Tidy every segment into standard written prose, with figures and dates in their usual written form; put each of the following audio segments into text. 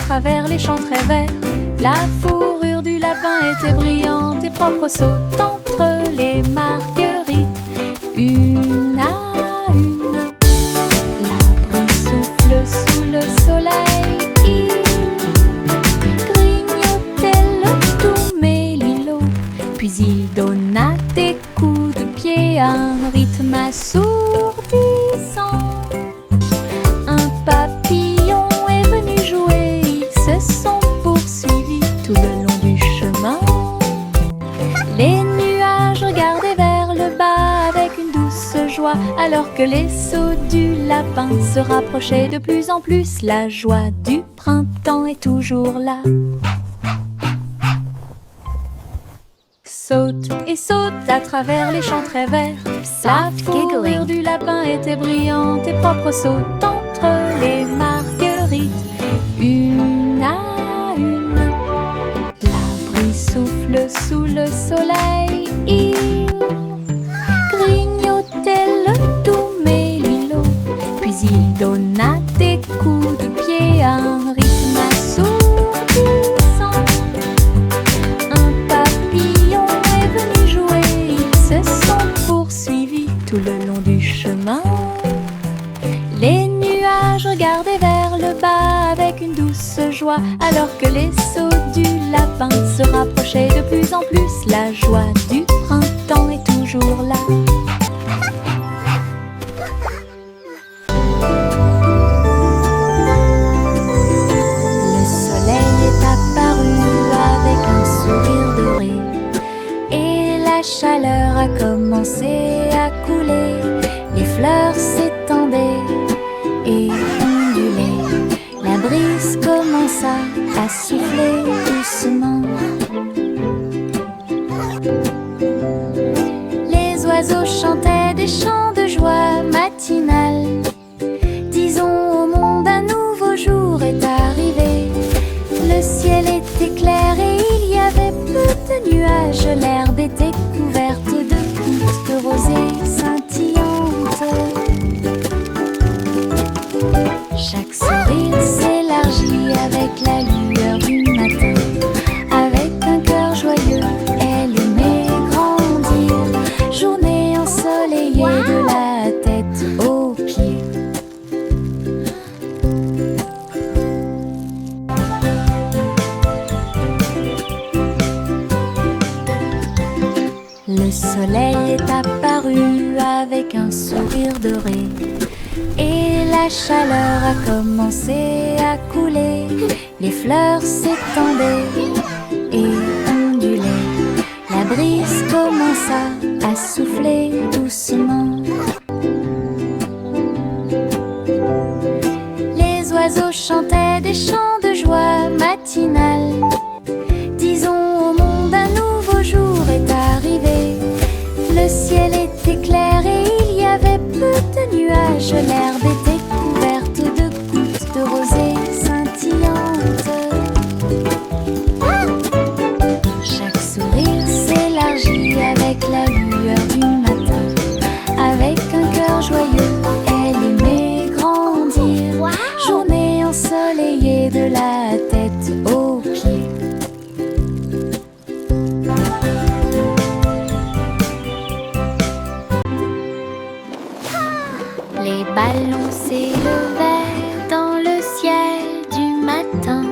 travers les champs très verts. La fourrure du lapin était brillante et propre saute entre les marguerites, une à une. L'arbre souffle sous le soleil, il grignotait le tout mélilo, puis il donna des coups de pied à un rythme assourdissant. Un papillon est venu jouer, ils se sont poursuivis tout le long du chemin. Les nuages regardaient vers le bas avec une douce joie, alors que les sauts du lapin se rapprochaient de plus en plus. La joie du printemps est toujours là. Saute et saute à travers les champs très verts. La fourrure du lapin était brillante et propre saute entre les marguerites, une à une. L'arbre y souffle sous le soleil, il grignotait le doux mélilo, puis il donna des coups de pied à un rythme assourdissant. Un papillon est venu jouer, ils se sont poursuivis tout le long du chemin. Les nuages regardaient vers le bas avec une douce joie, alors que les sauts du lapin se rapprochaient de plus en plus. La joie du printemps est toujours là. Le soleil est apparu avec un sourire doré, et la chaleur a commencé à couler. Les fleurs s'étendaient et ondulaient, la brise commença à souffler doucement. Les oiseaux chantaient des chants de joie matinale. Disons au monde un nouveau jour est arrivé. Le ciel était clair et il y avait peu de nuages. L'herbe était couverte de gouttes de rosée scintillantes. Chaque sourire s'élargit avec la lueur du matin. Avec un cœur joyeux, elle aimait grandir. Journée ensoleillée de la tête aux pieds. Le soleil est apparu avec un sourire doré, et la chaleur a commencé à couler. Les fleurs s'étendaient et ondulaient, la brise commença à souffler doucement. Les oiseaux chantaient des chants de joie matinale. Disons au monde un nouveau jour est arrivé. Le ciel était clair et il y avait peu de nuages. L'herbe était couverte de gouttes de rosée scintillantes. Chaque sourire s'élargit avec la lueur du matin. Avec un cœur joyeux, elle aimait grandir. Journée ensoleillée de la tête aux pieds. Les ballons s'élevaient dans le ciel du matin,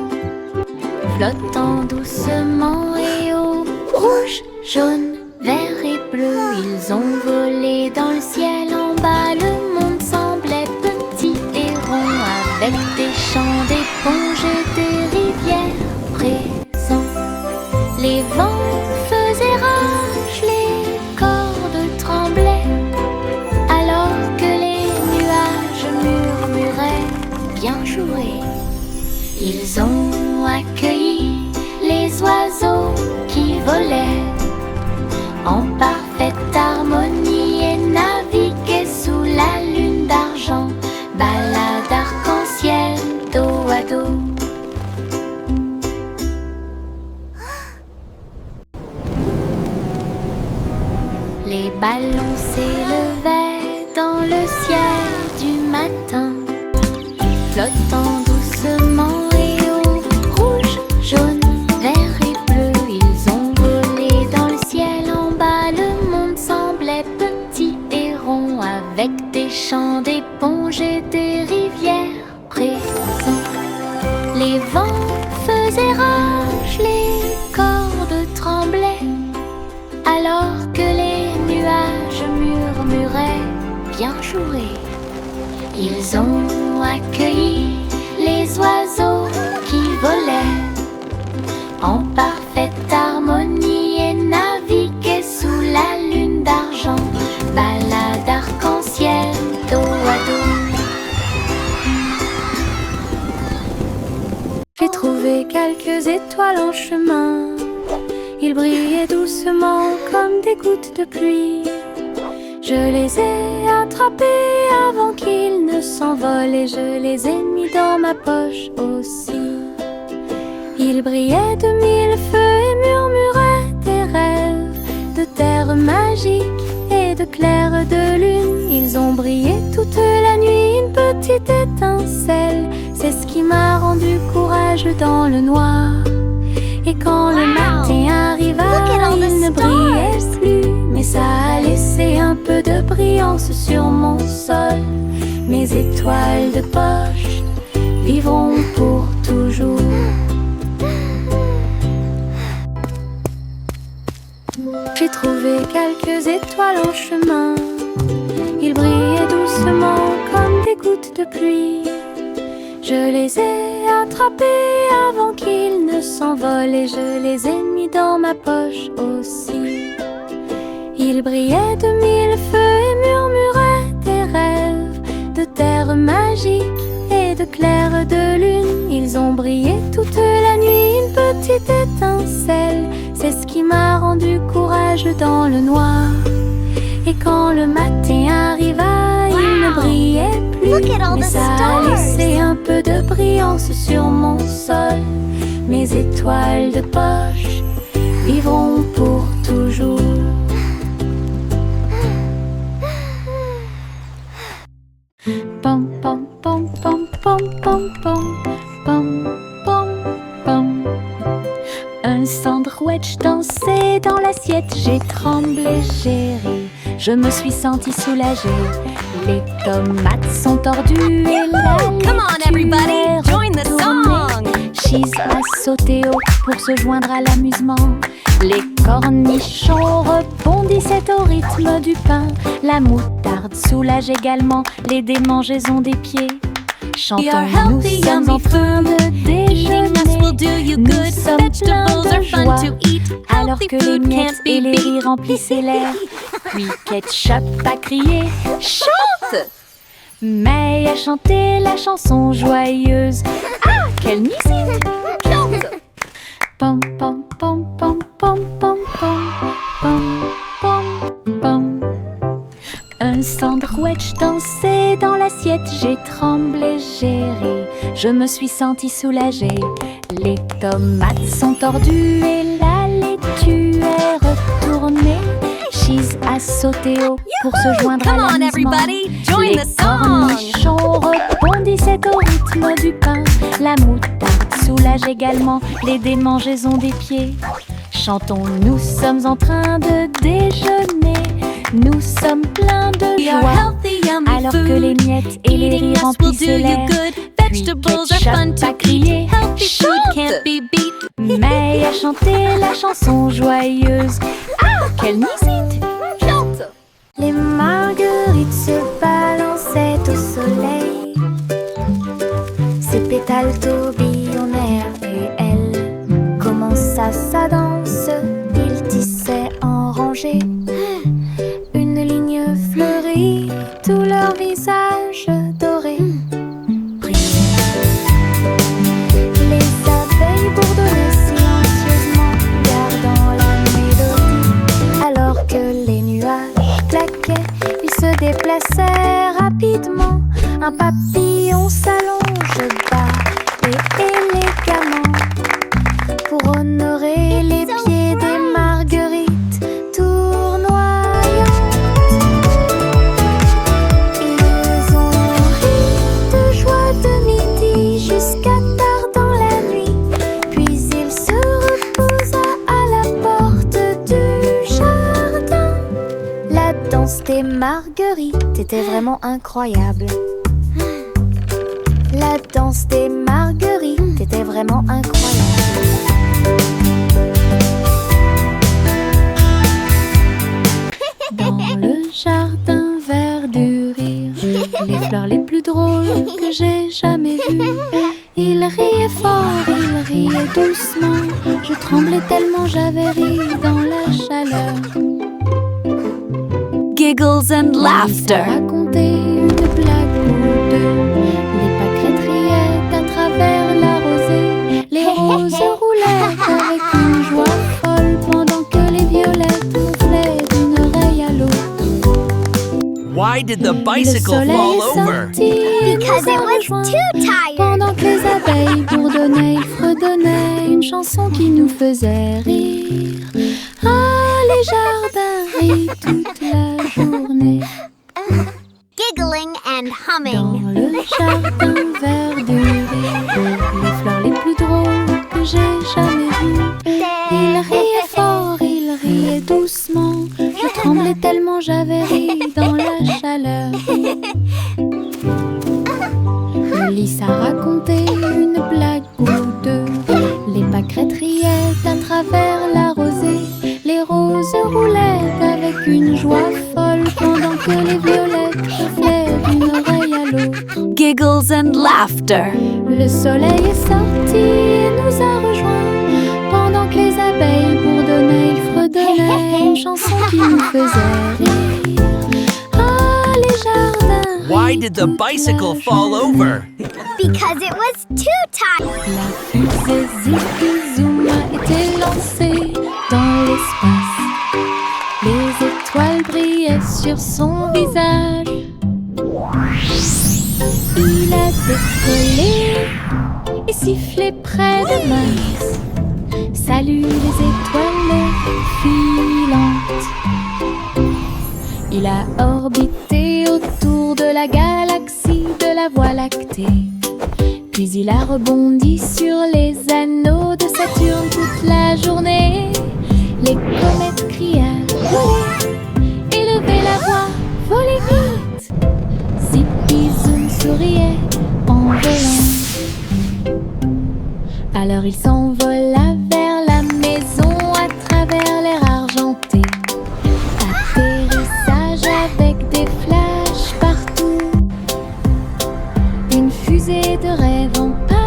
flottant doucement et au rouge, jaune, vert et bleu. Ils ont volé dans le ciel en bas. Le monde semblait petit et rond, avec des champs d'éponges et des rivières présents. Les vents faisaient rage, les cordes tremblaient, alors que les nuages murmuraient bien joué. Ils ont accueilli les oiseaux qui volaient en parfaite harmonie et naviguaient sous la lune d'argent. Balade arc-en-ciel dos à dos. Les ballons s'élevaient dans le ciel du matin, flottant doucement et au champs d'éponges et des rivières présents. Les vents faisaient rage, les cordes tremblaient, alors que les nuages murmuraient bien jouer. Ils ont accueilli les oiseaux qui volaient en parfaite harmonie et naviguaient sous la lune d'argent. Balade arc-en-ciel, dos à dos. J'ai trouvé quelques étoiles en chemin. Ils brillaient doucement comme des gouttes de pluie. Je les ai attrapés avant qu'ils ne s'envolent et je les ai mis dans ma poche aussi. Ils brillaient de mille feux et murmuraient des rêves de terre magique et de clair de lune. Ils ont brillé toute la nuit, une petite étincelle. C'est ce qui m'a rendu courageux dans le noir. Et quand le matin arriva, il ne brillait plus, mais ça a laissé un peu de brillance sur mon sol. Mes étoiles de poche vivront pour toujours. J'ai trouvé quelques étoiles en chemin. Ils brillaient doucement comme des gouttes de pluie. Je les ai attrapés avant qu'ils ne s'envolent et je les ai mis dans ma poche aussi. Ils brillaient de mille feux et murmuraient des rêves de terre magique et de clair de lune. Ils ont brillé toute la nuit, une petite étincelle. C'est ce qui m'a rendu courageux dans le noir. Et quand le matin arriva, il ne brillait plus, mais ça a laissé un peu de brillance sur mon sol. Mes étoiles de poche vivront pour toujours. Pom pom pom pom pom pom pom pom pom pom. Un sandwich dansait dans l'assiette, j'ai tremblé, j'ai ri. Je me suis sentie soulagée. Les tomates sont tordues et la laitue est retournée. Cheese a sauté haut pour se joindre à l'amusement. Les cornichons rebondissaient au rythme du pain. La moutarde soulage également les démangeaisons des pieds. Chantons, nous sommes en train de déjeuner. Nous sommes pleins de joie, alors que les miettes et les riz remplissaient l'air. Puis Ketchup a crié « Chante !» May a chanté la chanson joyeuse. Ah, quelle musique! Chante! Pom pom pom pom pom pom pom pom pom pom. Un sandwich dansait dans l'assiette, j'ai tremblé, j'ai ri. Je me suis sentie soulagée. Les tomates sont tordues et la laitue est retournée. Cheese a sauté haut pour se joindre à l'amusement. Les cornichons rebondissaient au rythme du pain. La moutarde soulage également les démangeaisons des pieds. Chantons, nous sommes en train de déjeuner. Nous sommes pleins de joie, alors que les miettes et les riz remplissent l'air. Puis Ketchup a crié « Chante !» May a chanté la chanson joyeuse. Ah, quelle musique! Chante! Les marguerites se balançaient au soleil. Ses pétales tourbillonnèrent et elle commença sa danse. Il tissait en rangée une ligne fleurie, tout leur visage doré. Les abeilles bourdonnaient silencieusement, gardant la mélodie. Alors que les nuages claquaient, ils se déplaçaient rapidement. Un papillon s'allonge bas et élégamment pour honorer les pieds des marguerites tournoyantes. Ils ont ri de joie de midi jusqu'à tard dans la nuit. Puis il se reposa à la porte du jardin. La danse danse des marguerites était vraiment incroyable. La danse des marguerites était vraiment incroyable. Dans le jardin vert du rire, les fleurs les plus drôles que j'ai jamais vues. Il riait fort, il riait doucement. Je tremblais tellement j'avais ri dans la chaleur. Giggles and laughter. Raconter une blague ou deux. Les pâquerettes riaient à travers la rosée. Les roses roulaient avec une joie folle pendant que les violettes gonflaient d'une oreille à l'autre. Why did the bicycle Le soleil fall est over? sorti et Because nous a it was rejoints. too tired. Pendant que les abeilles bourdonnaient, ils fredonnaient une chanson qui nous faisait rire. Ah, les jardins rient toute la journée. Giggling and Dans humming. le jardin vert du rire, les fleurs les plus drôles que j'ai jamais vues. Il riait fort, il riait doucement. Je tremblais tellement j'avais ri dans la chaleur. Lisa racontait une blague ou deux. Les pâquerettes riaient à travers la rosée. Les roses roulaient avec une joie folle pendant que les violettes gonflaient d'une oreille à l'autre. Giggles and laughter. Le soleil est sorti et nous a rejoints. Pendant que les abeilles bourdonnaient, ils fredonnaient une chanson qui nous faisait rire. Ah, les jardins. Why did the bicycle fall over? Because it was too tired. La fusée Zipi-Zoom a été lancée dans l'espace. Les étoiles brillaient sur son visage. Il a décollé et sifflé près de Mars. Salut les étoiles filantes. Il a orbité autour de la galaxie de la Voie lactée. Puis il a rebondi sur les anneaux de Saturne toute la journée. Les comètes criaient « Volez !» Élevez la voix, volez vite. Zipi Zoom souriait en volant. Alors il s'envola vers la maison à travers l'air argenté. Atterrissage avec des flashs partout. Une fusée de rêve en parade.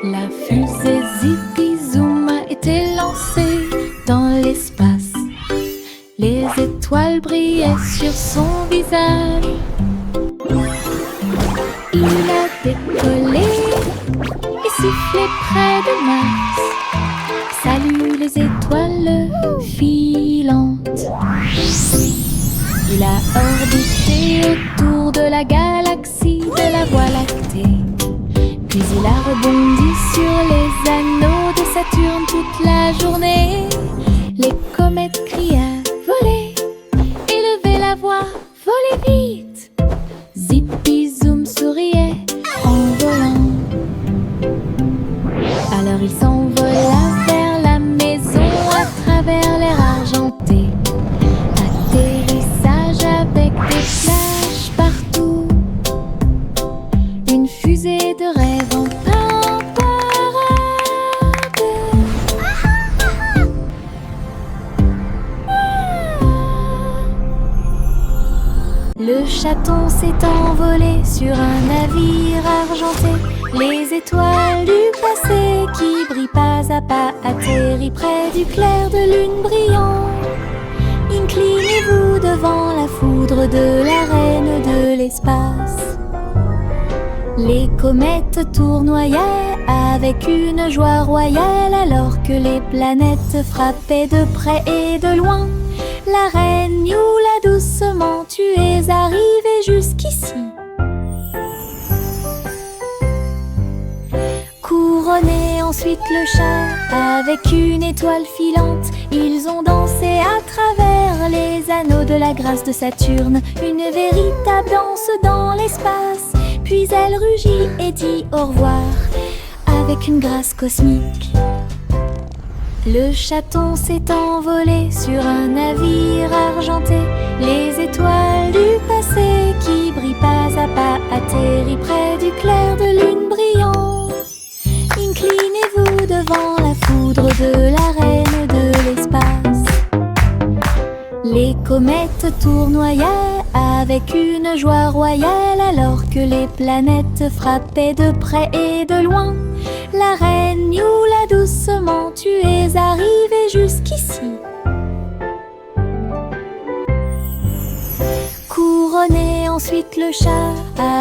La fusée Zipi-Zoom a été lancée dans l'espace. Les étoiles brillaient sur son visage. Il a décollé et sifflé près de Mars. Salut les étoiles filantes. Il a orbité autour de la galaxie de la Voie lactée. Puis il a rebondi sur les anneaux de Saturne toute la journée. Les comètes criaient « Volez !» Élevez la voix, volez vite. Zipi Zoom souriait en volant. Alors il s'envola vers la maison à travers l'air argenté. Atterrissage avec des flashs partout. Une fusée de rêve en parade. Le chaton s'est envolé sur un navire argenté. Les étoiles du passé qui brillent pas à pas atterrit près du clair de lune brillant. Inclinez-vous devant la foudre de la reine de l'espace. Les comètes tournoyaient avec une joie royale alors que les planètes frappaient de près et de loin. La reine Youla doucement, tu es arrivée jusqu'ici. Couronné ensuite le chat avec une étoile filante. Ils ont dansé à travers les anneaux de la grâce de Saturne. Une véritable danse dans l'espace. Puis elle rugit et dit au revoir avec une grâce cosmique. Le chaton s'est envolé sur un navire argenté. Les étoiles du passé qui brillent pas à pas atterrissent près du clair de lune brillant. Inclinez-vous devant la foudre de la reine de l'espace. Les comètes tournoyaient avec une joie royale alors que les planètes frappaient de près et de loin. La reine Youla, doucement tu es arrivée jusqu'ici. Couronné ensuite le chat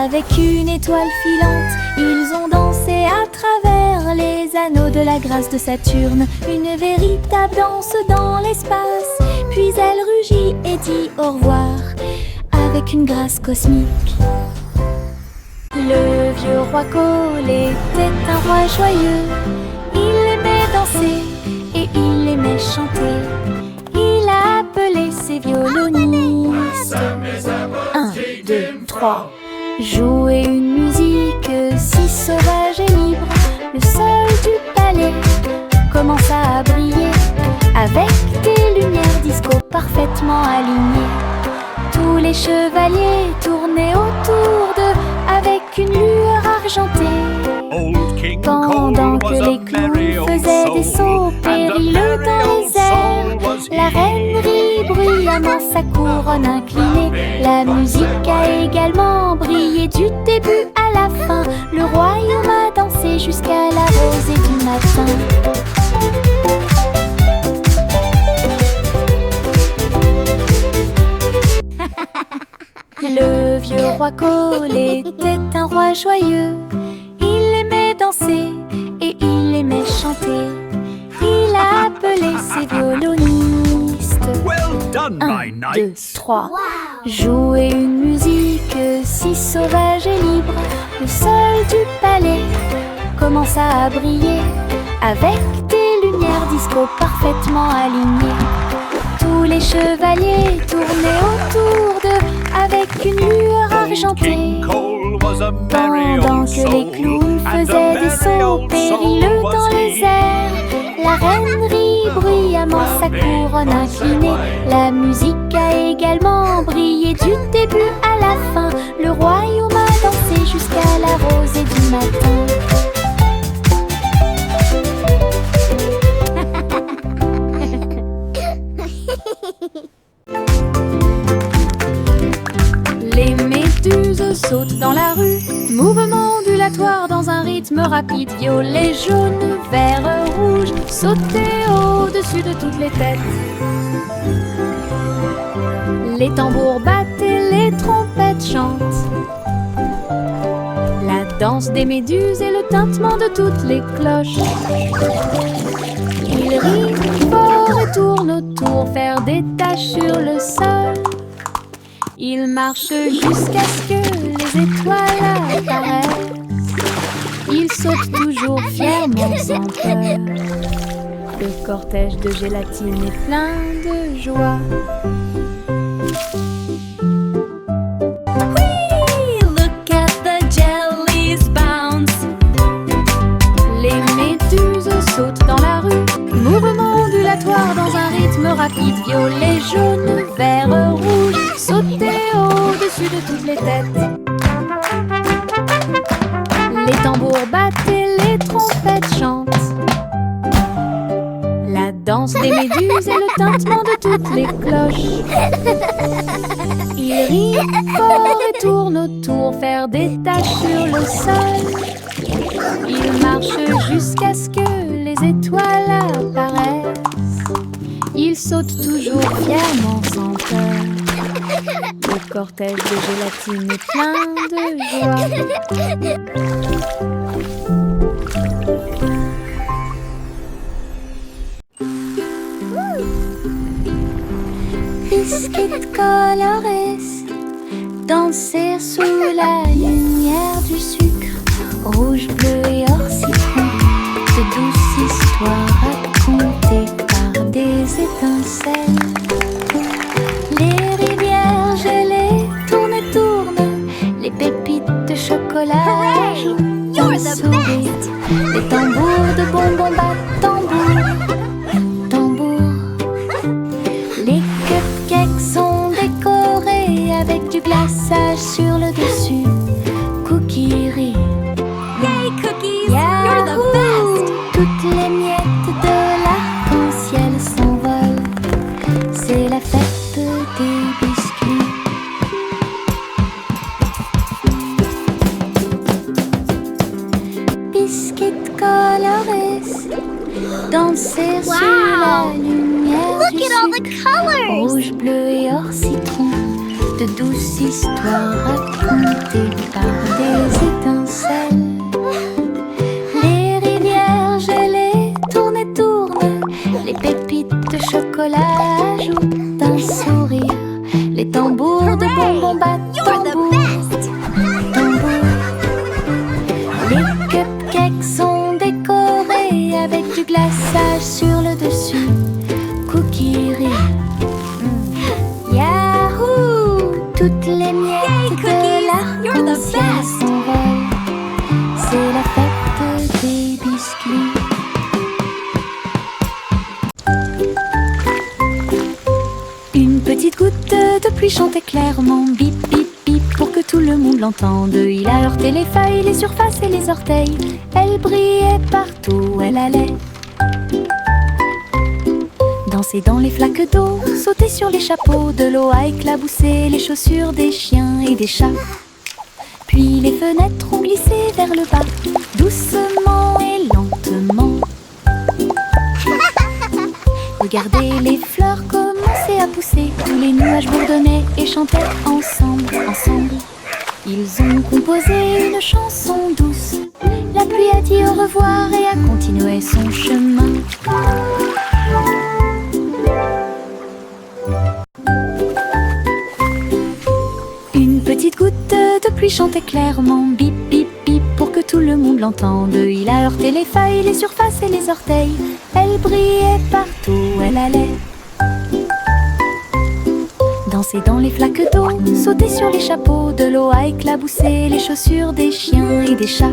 avec une étoile filante. Ils ont dansé à travers les anneaux de la grâce de Saturne. Une véritable danse dans l'espace. Puis elle rugit et dit au revoir avec une grâce cosmique. Le vieux roi Cole était un roi joyeux. Il aimait danser et il aimait chanter. Il a appelé ses violonistes. 1, 2, 3. Jouer une musique si sauvage et libre. Le sol du palais commença à briller avec des lumières disco parfaitement alignées. Tous les chevaliers tournaient autour d'eux avec une lueur argentée. Pendant que les clowns faisaient des sauts périlleux dans les airs, la reine rit bruyamment sa couronne inclinée. La musique a également brillé du début à la fin. Le royaume a dansé jusqu'à la rosée du matin. Le vieux roi Cole était un roi joyeux. Il aimait danser et il aimait chanter. Il a appelé ses violonistes. Well done, 1, my 2, knights. 3. Jouer une musique si sauvage et libre. Le sol du palais commença à briller avec des lumières disco parfaitement alignées. Tous les chevaliers tournaient autour d'eux avec une lueur argentée. Pendant que les clowns faisaient des sauts périlleux dans les airs, la reine rit bruyamment sa couronne inclinée. La musique a également brillé du début à la fin. Le royaume a dansé jusqu'à la rosée du matin. Les méduses sautent dans la rue, mouvement ondulatoire dans un rythme rapide. Violet, jaune, vert, rouge, sauter au-dessus de toutes les têtes. Les tambours battent et les trompettes chantent. La danse des méduses et le tintement de toutes les cloches. Ils rient fort et tournent autour, faire des taches sur le sol. Ils marchent jusqu'à ce que les étoiles apparaissent. Ils sautent toujours fièrement sans peur. Le cortège de gélatine est plein de joie. Oui, look at the jellies bounce. Les méduses sautent dans la rue, mouvement ondulatoire dans un rythme rapide. Violet, jaune, vert, rouge, sauter au-dessus de toutes les têtes. Les tambours battent et les trompettes chantent. La danse des méduses et le tintement de toutes les cloches. Ils rient fort et tournent autour, faire des taches sur le sol. Ils marchent jusqu'à ce que les étoiles apparaissent. Ils sautent toujours fièrement sans peur. Le cortège de gélatine est plein de joie. Biscuits colorés, danser sous la lumière du sucre, rouge, bleu et or citron, de douces histoires racontées par des étincelles. Les rivières gelées tournent et tournent, les pépites de chocolat Les tambours de bonbons battent tambour, tambour. Les cupcakes sont décorés avec du glaçage sur le dessus. Cookie. Yay, cookies! Yahoo! You're the best! Toutes les miettes de l'arc-en-ciel s'envolent. C'est la fête des biscuits. Biscuits colorés, danser Wow! sous la lumière Look du at all the sucre. colors! Rouge, bleu et or citron, de douces histoires racontées par des étincelles. Les rivières gelées tournent et tournent, les pépites de chocolat ajoutent un sourire. Les tambours de bonbons battent You're the tambour, best! tambour. Les cupcakes sont décorés avec du glaçage sur le dessus. Cookie Yahoo! Toutes les miettes Yay, de cookies! You're the l'arc-en-ciel best! s'envolent. C'est la fête des biscuits. Une petite goutte de pluie chantait clairement, bip bip bip, pour que tout le monde l'entende. Il a heurté les feuilles, les surfaces et les orteils. Elle brillait partout où elle allait. Danser dans les flaques d'eau, sauter sur les chapeaux, de l'eau a éclaboussé les chaussures des chiens et des chats. Puis les fenêtres ont glissé vers le bas, doucement et lentement. Regardez les fleurs commencer à pousser, tous les nuages bourdonnaient et chantaient ensemble, ensemble. Ils ont composé une chanson douce. La pluie a dit au revoir et a continué son chemin. Une petite goutte de pluie chantait clairement, bip bip bip, pour que tout le monde l'entende. Il a heurté les feuilles, les surfaces et les orteils. Elle brillait partout où elle allait. Danser dans les flaques d'eau, sauter sur les chapeaux, de l'eau a éclaboussé les chaussures des chiens et des chats.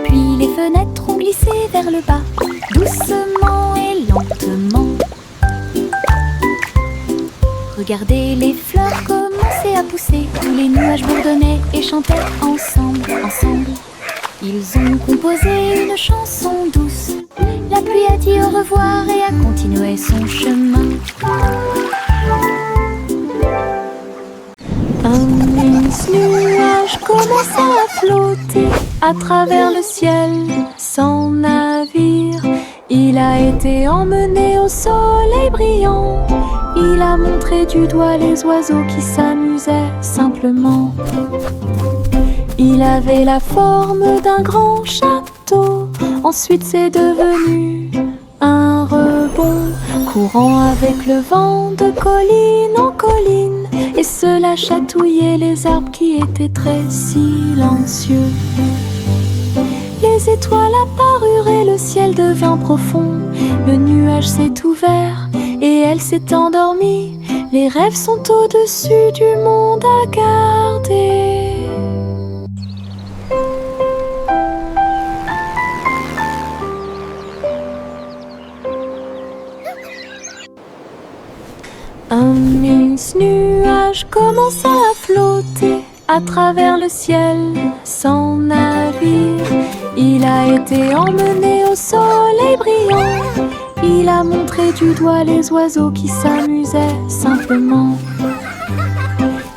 Puis les fenêtres ont glissé vers le bas, doucement et lentement. Regardez les fleurs commencer à pousser, tous les nuages bourdonnaient et chantaient ensemble, ensemble. Ils ont composé une chanson douce. La pluie a dit au revoir et a continué son chemin. Un mince nuage commença à flotter à travers le ciel sans navire. Il a été emmené au soleil brillant. Il a montré du doigt les oiseaux qui s'amusaient simplement. Il avait la forme d'un grand château. Ensuite c'est devenu un rebond, courant avec le vent de colline en colline. Et cela chatouillait les arbres qui étaient très silencieux. Les étoiles apparurent et le ciel devint profond. Le nuage s'est ouvert et elle s'est endormie. Les rêves sont au-dessus du monde à garder. Un mince nuage commença à flotter à travers le ciel sans navire. Il a été emmené au soleil brillant. Il a montré du doigt les oiseaux qui s'amusaient simplement.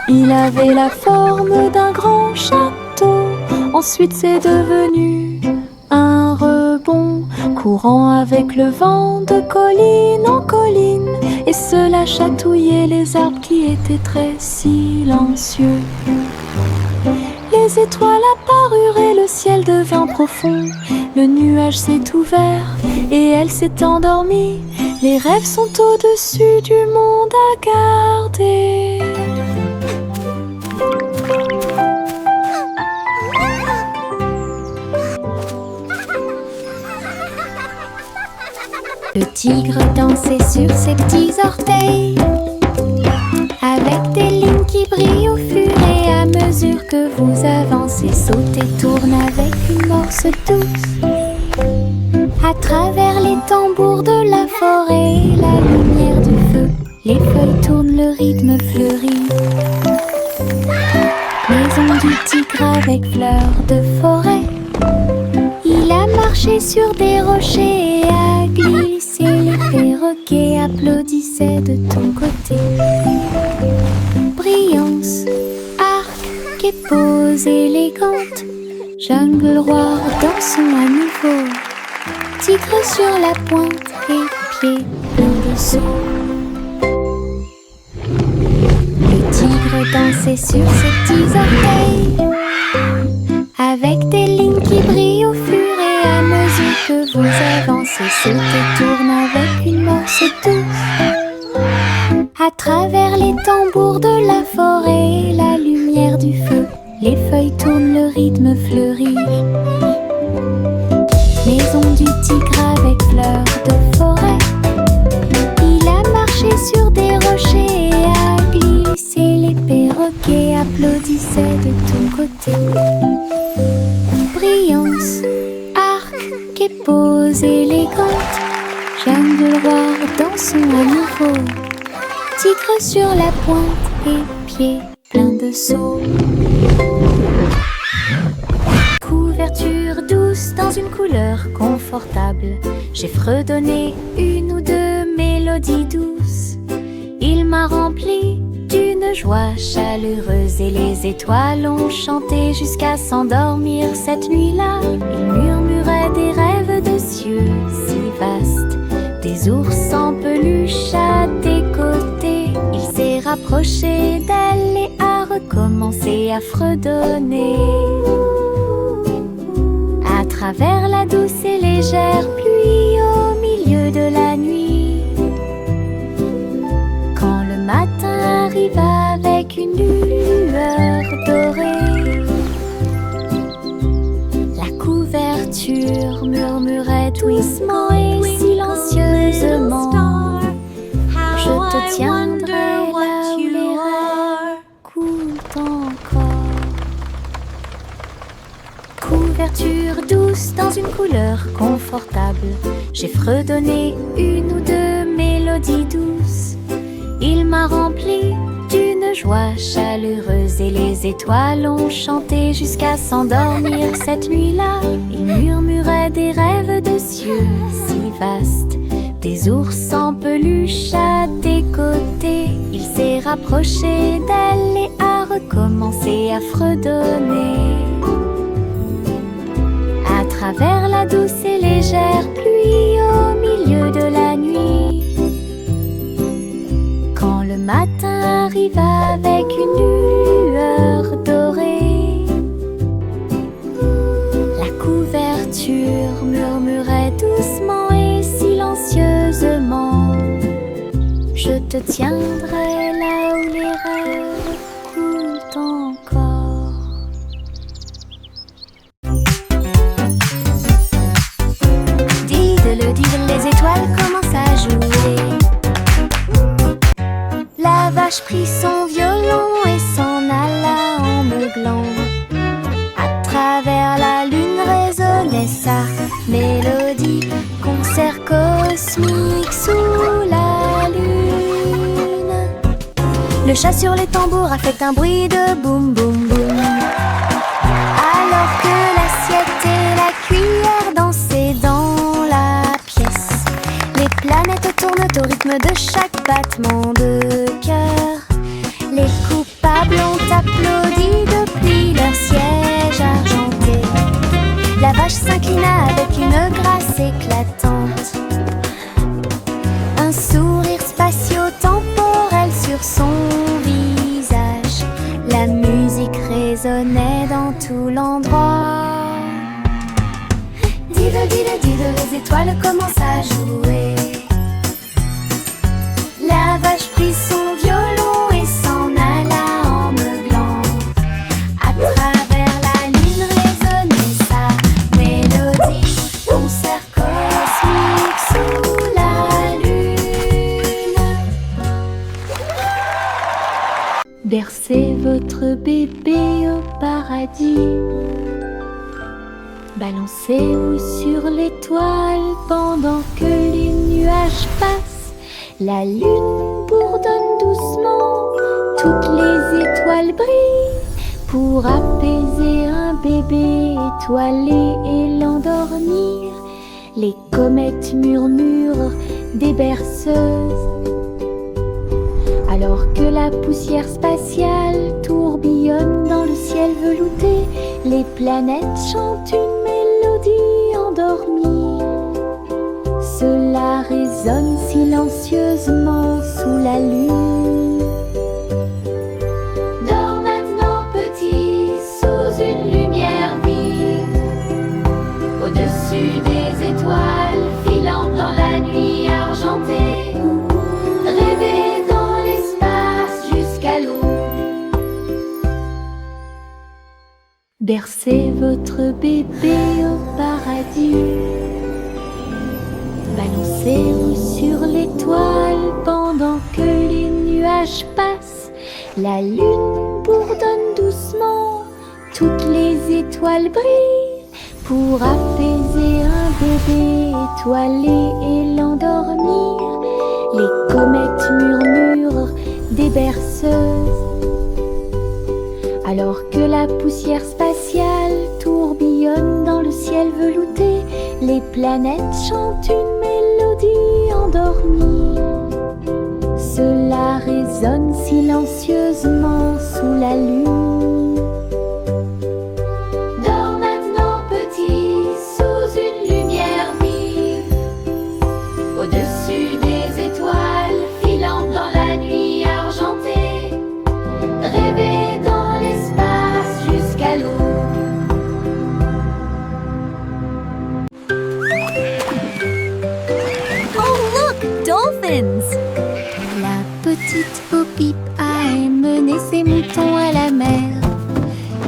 Il avait la forme d'un grand château. Ensuite c'est devenu un rebond, courant avec le vent de colline en colline. Et cela chatouillait les arbres qui étaient très silencieux. Les étoiles apparurent et le ciel devint profond. Le nuage s'est ouvert et elle s'est endormie. Les rêves sont au-dessus du monde à garder. Le tigre dansait sur ses petits orteils, avec des lignes qui brillent au fur et à mesure que vous avancez. Sautez, tourne avec une force douce. À travers les tambours de la forêt, la lumière du feu, les feuilles tournent, le rythme fleurit. Maison du tigre avec fleurs de forêt. Il a marché sur des rochers et a glissé. Les perroquets applaudissaient de ton côté. Brillance, arc et pose élégante. Jungle roi dansons à nouveau. Tigre sur la pointe et pieds pleins de sauts. Le tigre dansait sur ses petits orteils, avec des lignes qui brillent au fur et à mesure que vous avancez. Se détourne avec une morse douce. À travers les tambours de la forêt, la lumière du feu, les feuilles tournent, le rythme fleurit. Maison du tigre avec fleurs de forêt. Il a marché sur des rochers et a glissé. Les perroquets applaudissaient de ton côté. Brillance, arc et pose élégante. Jungle roi dansons à nouveau. Tigre sur la pointe et pieds pleins de sauts. Couverture douce dans une couleur confortable. J'ai fredonné une ou deux mélodies douces. Il m'a rempli d'une joie chaleureuse et les étoiles ont chanté jusqu'à s'endormir cette nuit-là. Il murmurait des rêves de cieux si vastes, des ours en peluche à tes côtés. Il s'est rapproché d'elle et a recommencé à fredonner. À travers la douce et légère pluie au milieu de la nuit, quand le matin arrive avec une lueur dorée, la couverture murmurait doucement et silencieusement: je te tiendrai là où les rêves coulent encore. Couverture douce dans une couleur confortable. J'ai fredonné une ou deux mélodies douces. Il m'a rempli d'une joie chaleureuse et les étoiles ont chanté jusqu'à s'endormir cette nuit-là. Il murmurait des rêves de cieux si vastes, des ours en peluche à tes côtés. Il s'est rapproché d'elle et a recommencé à fredonner. À travers la douce et légère pluie au milieu de la nuit, quand le matin arrive avec une lueur dorée, la couverture murmurait doucement et silencieusement: je te tiendrai là où les rêves coulent encore. Les étoiles commencent à jouer. La vache prit son violon et s'en alla en meuglant. À travers la lune résonnait sa mélodie. Concert cosmique sous la lune. Le chat sur les tambours a fait un bruit de boum boum boum, alors que l'assiette et la cuillère dansaient dans la pièce. Les planètes tournent au rythme de chaque battement de cœur. Les coupables ont applaudi depuis leur siège argenté. La vache s'inclina avec une grâce éclatante, un sourire spatio-temporel sur son visage. La musique résonnait dans tout l'endroit. Diddle, diddle, diddle, les étoiles commencent à jouer. La vache prit son violon et s'en alla en meuglant. À travers la lune résonnait sa mélodie. Concert cosmique sous la lune. Bercez votre bébé au paradis. Balancez-vous sur l'étoile pendant que les nuages passent. La lune bourdonne doucement, toutes les étoiles brillent pour apaiser un bébé étoilé et l'endormir. Les comètes murmurent des berceuses. Alors que la poussière spatiale tourbillonne dans le ciel velouté, les planètes chantent une mélodie endormie. Cela résonne silencieusement sous la lune. Dors maintenant petit, sous une lumière vive, au-dessus des étoiles filant dans la nuit argentée. Rêvez dans l'espace jusqu'à l'aube. Bercez votre bébé au paradis. Balancez-vous sur l'étoile pendant que les nuages passent. La lune bourdonne doucement, toutes les étoiles brillent pour apaiser un bébé étoilé et l'endormir. Les comètes murmurent des berceuses. Alors que la poussière spatiale tourbillonne dans le ciel velouté, les planètes chantent une mélodie endormie. Cela résonne silencieusement sous la lune. Dors maintenant petit, sous une lumière vive, au-dessus des étoiles filant dans la nuit argentée. Rêvez dans l'espace jusqu'à l'aube. Oh, look! Dolphins! La petite Bo-Peep a emmené ses moutons à la mer.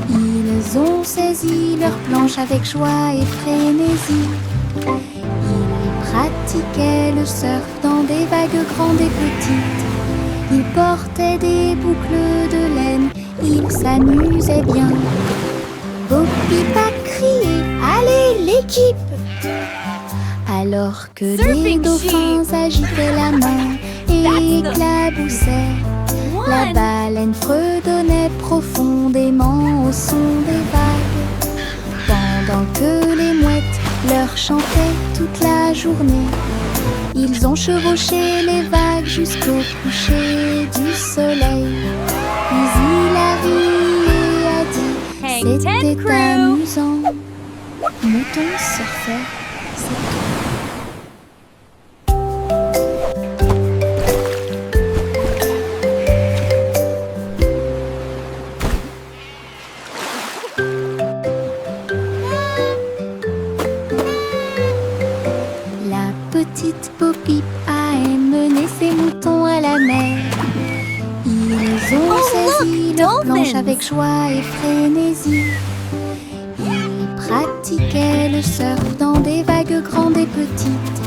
Ils ont saisi leur planche avec joie et frénésie. Ils pratiquaient le surf dans des vagues grandes et petites. Ils portaient des boucles de laine, ils s'amusaient bien. Bo-Peep a crié « Allez l'équipe !» Alors que les Surfing dauphins agitaient la main et éclaboussaient, la baleine fredonnait profondément au son des vagues. Pendant que les mouettes leur chantaient toute la journée, ils ont chevauché les vagues jusqu'au coucher du soleil. Puis il a ri et a dit Hang ten, c'était crew. amusant. Mouton surfait, c'est tout. La petite Bo-Peep a emmené ses moutons à la mer. Ils ont Oh, saisi look, leur planche dolphins. avec joie et frénésie. Ils pratiquaient le surf dans des vagues grandes et petites.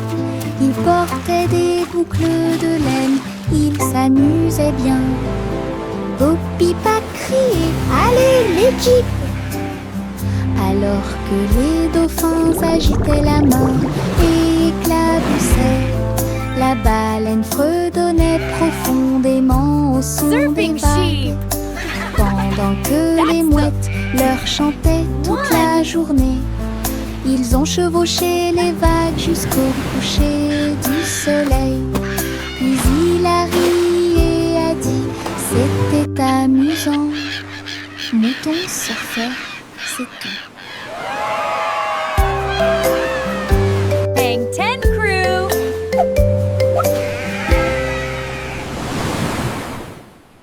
Ils portaient des boucles de laine, ils s'amusaient bien. Bo-Peep a crié « Allez l'équipe !» Alors que les dauphins agitaient la main et éclaboussaient, la baleine fredonnait profondément au son des Surfing vagues. sheep! Pendant que les mouettes leur chantaient toute la journée, ils ont chevauché les vagues jusqu'au coucher du soleil. Puis il a ri et a dit c'était amusant. Mouton surfait, c'est tout.